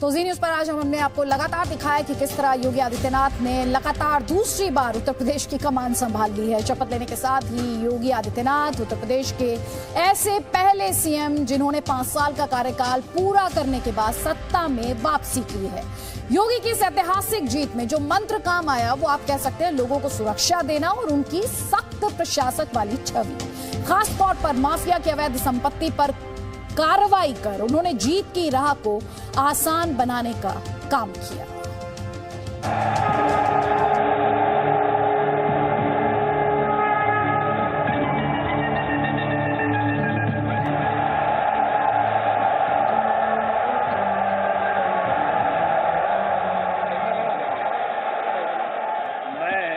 तो जी न्यूज पर आज हमने आपको लगातार दिखाया कि किस तरह योगी आदित्यनाथ ने लगातार दूसरी बार उत्तर प्रदेश की कमान संभाल ली है। शपथ लेने के साथ ही योगी आदित्यनाथ उत्तर प्रदेश के ऐसे पहले सीएम जिन्होंने 5 साल का कार्यकाल पूरा करने के बाद सत्ता में वापसी की है। योगी की इस ऐतिहासिक जीत में जो मंत्र काम आया वो आप कह सकते हैं लोगों को सुरक्षा देना और उनकी सख्त प्रशासक वाली छवि। खास तौर पर माफिया की अवैध संपत्ति पर कार्रवाई कर उन्होंने जीत की राह को आसान बनाने का काम किया। मैं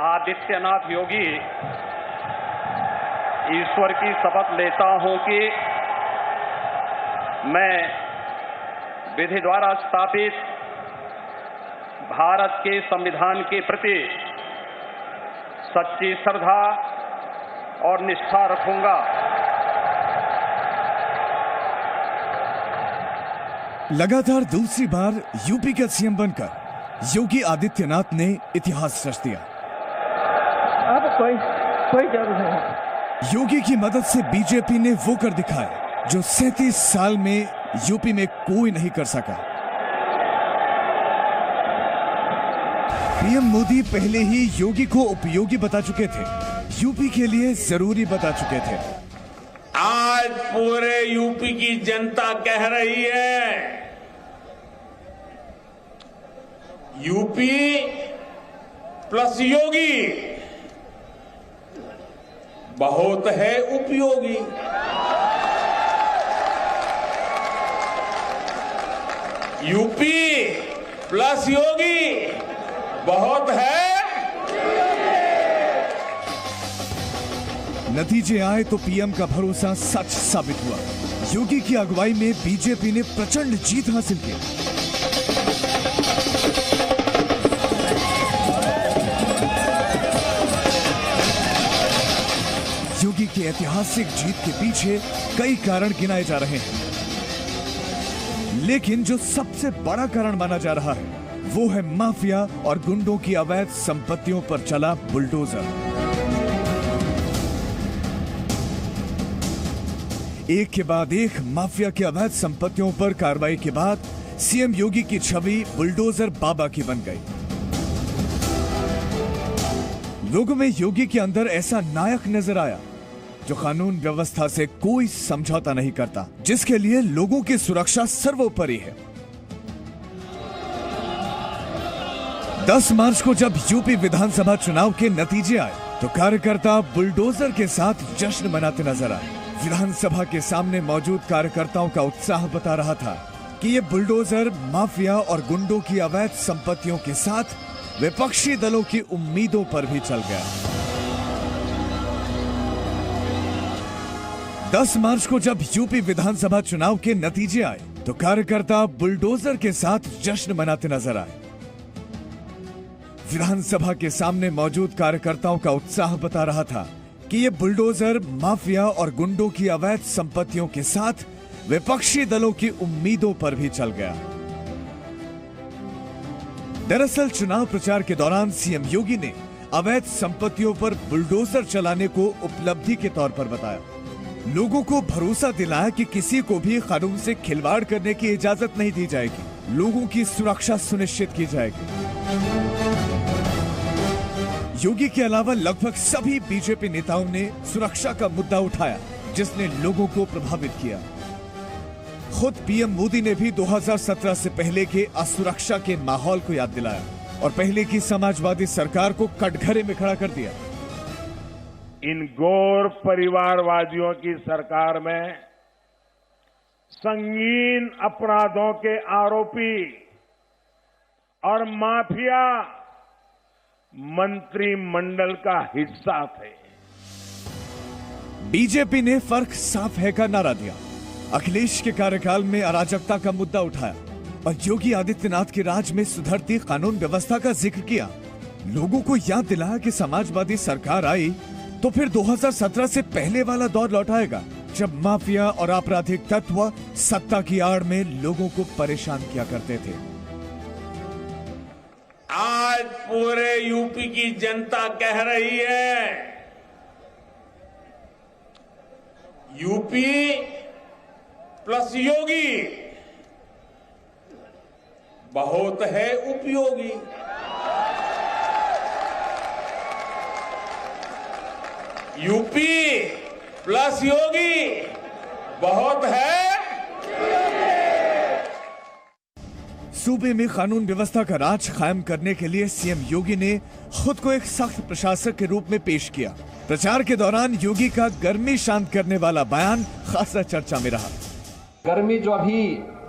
आदित्यनाथ योगी ईश्वर की शपथ लेता हूं कि मैं विधि द्वारा स्थापित भारत के संविधान के प्रति सच्ची श्रद्धा और निष्ठा रखूंगा। लगातार दूसरी बार यूपी का सीएम बनकर योगी आदित्यनाथ ने इतिहास रच दिया। अब कोई जरूरत नहीं। योगी की मदद से बीजेपी ने वो कर दिखाया जो 37 साल में यूपी में कोई नहीं कर सका। पीएम मोदी पहले ही योगी को उपयोगी बता चुके थे, यूपी के लिए जरूरी बता चुके थे। आज पूरे यूपी की जनता कह रही है यूपी प्लस योगी बहुत है उपयोगी। यूपी प्लस योगी बहुत है। नतीजे आए तो पीएम का भरोसा सच साबित हुआ। योगी की अगुवाई में बीजेपी ने प्रचंड जीत हासिल की। योगी की ऐतिहासिक जीत के पीछे कई कारण गिनाए जा रहे हैं, लेकिन जो सबसे बड़ा कारण माना जा रहा है वो है माफिया और गुंडों की अवैध संपत्तियों पर चला बुलडोजर। एक के बाद एक माफिया की अवैध संपत्तियों पर कार्रवाई के बाद सीएम योगी की छवि बुलडोजर बाबा की बन गई। लोगों में योगी के अंदर ऐसा नायक नजर आया जो कानून व्यवस्था से कोई समझौता नहीं करता, जिसके लिए लोगों की सुरक्षा सर्वोपरि है। 10 मार्च को जब यूपी विधानसभा चुनाव के नतीजे आए तो कार्यकर्ता बुलडोजर के साथ जश्न मनाते नजर आए। विधानसभा के सामने मौजूद कार्यकर्ताओं का उत्साह बता रहा था कि ये बुलडोजर माफिया और गुंडों की अवैध संपत्तियों के साथ विपक्षी दलों की उम्मीदों पर भी चल गया। 10 मार्च को जब यूपी विधानसभा चुनाव के नतीजे आए तो कार्यकर्ता बुलडोजर के साथ जश्न मनाते नजर आए। विधानसभा के सामने मौजूद कार्यकर्ताओं का उत्साह बता रहा था कि ये बुलडोजर माफिया और गुंडों की अवैध संपत्तियों के साथ विपक्षी दलों की उम्मीदों पर भी चल गया। दरअसल चुनाव प्रचार के दौरान सीएम योगी ने अवैध संपत्तियों पर बुलडोजर चलाने को उपलब्धि के तौर पर बताया। लोगों को भरोसा दिलाया कि किसी को भी कानून से खिलवाड़ करने की इजाजत नहीं दी जाएगी, लोगों की सुरक्षा सुनिश्चित की जाएगी। योगी के अलावा लगभग सभी बीजेपी नेताओं ने सुरक्षा का मुद्दा उठाया, जिसने लोगों को प्रभावित किया। खुद पीएम मोदी ने भी 2017 से पहले के असुरक्षा के माहौल को याद दिलाया और पहले की समाजवादी सरकार को कटघरे में खड़ा कर दिया। इन गौर परिवारवादियों की सरकार में संगीन अपराधों के आरोपी और माफिया मंत्रिमंडल का हिस्सा थे। बीजेपी ने फर्क साफ है का नारा दिया, अखिलेश के कार्यकाल में अराजकता का मुद्दा उठाया और योगी आदित्यनाथ के राज में सुधरती कानून व्यवस्था का जिक्र किया। लोगों को याद दिलाया कि समाजवादी सरकार आई तो फिर 2017 से पहले वाला दौर लौटाएगा जब माफिया और आपराधिक तत्व सत्ता की आड़ में लोगों को परेशान किया करते थे। आज पूरे यूपी की जनता कह रही है, यूपी प्लस योगी बहुत है उपयोगी। यूपी प्लस योगी बहुत है। सूबे में कानून व्यवस्था का राज कायम करने के लिए सीएम योगी ने खुद को एक सख्त प्रशासक के रूप में पेश किया। प्रचार के दौरान योगी का गर्मी शांत करने वाला बयान खासा चर्चा में रहा। गर्मी जो अभी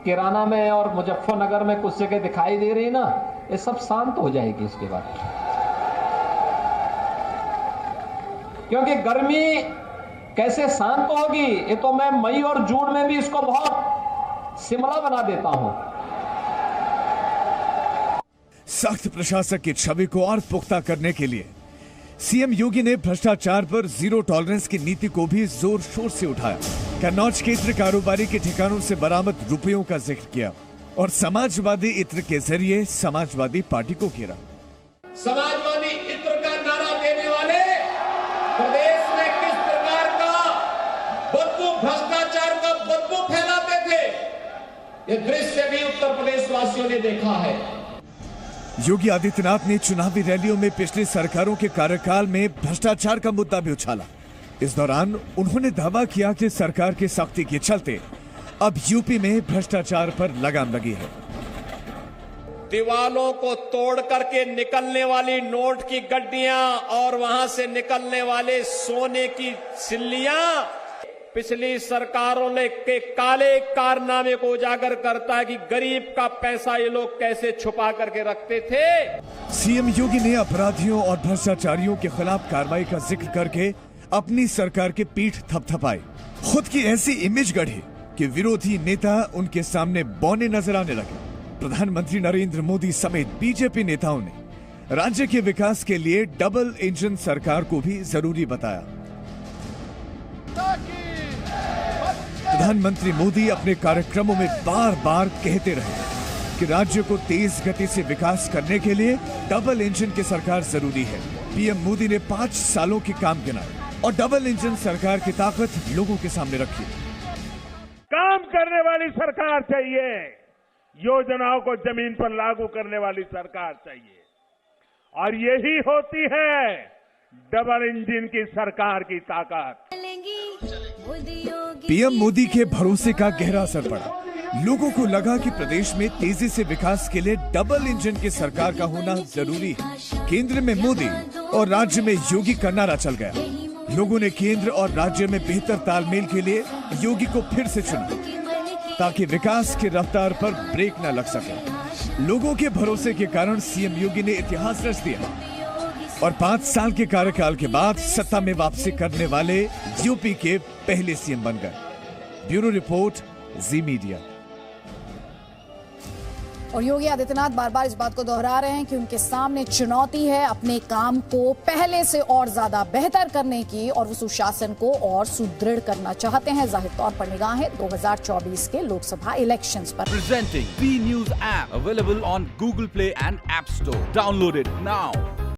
किराना में और मुजफ्फरनगर में कुछ जगह दिखाई दे रही है ना, ये सब शांत हो जाएगी इसके बाद, क्योंकि गर्मी कैसे शांत होगी ये तो मैं मई और जून में भी इसको बहुत शिमला बना देता हूं। सख्त प्रशासक की छवि को और पुख्ता करने के लिए सीएम योगी ने भ्रष्टाचार पर जीरो टॉलरेंस की नीति को भी जोर शोर से उठाया। कन्नौज के इत्र कारोबारी के ठिकानों से बरामद रुपयों का जिक्र किया और समाजवादी इत्र के जरिए समाजवादी पार्टी को घेरा। समाजवादी इत्र का नारा देने वाले प्रदेश में किस प्रकार का बदबू, भ्रष्टाचार का बदबू फैलाते थे, ये दृश्य भी उत्तर प्रदेश वासियों ने देखा है। योगी आदित्यनाथ ने चुनावी रैलियों में पिछली सरकारों के कार्यकाल में भ्रष्टाचार का मुद्दा भी उछाला। इस दौरान उन्होंने दावा किया कि सरकार की सख्ती के चलते अब यूपी में भ्रष्टाचार पर लगाम लगी है। दीवालों को तोड़ करके निकलने वाली नोट की गड्डियां और वहां से निकलने वाले सोने की सिल्लियां पिछली सरकारों ने के काले कारनामे को उजागर करता है कि गरीब का पैसा ये लोग कैसे छुपा करके रखते थे। सीएम योगी ने अपराधियों और भ्रष्टाचारियों के खिलाफ कार्रवाई का जिक्र करके अपनी सरकार के पीठ थपथपाई, खुद की ऐसी इमेज गढ़ी कि विरोधी नेता उनके सामने बौने नजर आने लगे। प्रधानमंत्री नरेंद्र मोदी समेत बीजेपी नेताओं ने राज्य के विकास के लिए डबल इंजन सरकार को भी जरूरी बताया। प्रधानमंत्री मोदी अपने कार्यक्रमों में बार बार कहते रहे कि राज्य को तेज गति से विकास करने के लिए डबल इंजन की सरकार जरूरी है। पीएम मोदी ने 5 सालों के काम गिनाए और डबल इंजन सरकार की ताकत लोगों के सामने रखी। काम करने वाली सरकार चाहिए, योजनाओं को जमीन पर लागू करने वाली सरकार चाहिए, और यही होती है डबल इंजन की सरकार की ताकत। पीएम मोदी के भरोसे का गहरा असर पड़ा। लोगों को लगा कि प्रदेश में तेजी से विकास के लिए डबल इंजन की सरकार का होना जरूरी है। केंद्र में मोदी और राज्य में योगी का नारा चल गया। लोगों ने केंद्र और राज्य में बेहतर तालमेल के लिए योगी को फिर से चुना ताकि विकास की रफ्तार पर ब्रेक न लग सके। लोगों के भरोसे के कारण सीएम योगी ने इतिहास रच दिया और 5 साल के कार्यकाल के बाद सत्ता में वापसी करने वाले यूपी के पहले सीएम बन गए। ब्यूरो रिपोर्ट, जी मीडिया। और योगी आदित्यनाथ बार बार इस बात को दोहरा रहे हैं कि उनके सामने चुनौती है अपने काम को पहले से और ज्यादा बेहतर करने की, और वो सुशासन को और सुदृढ़ करना चाहते हैं। जाहिर तौर पर निगाहें 2024 के लोकसभा इलेक्शंस पर। Presenting B News app available on Google Play and App Store. Download it now.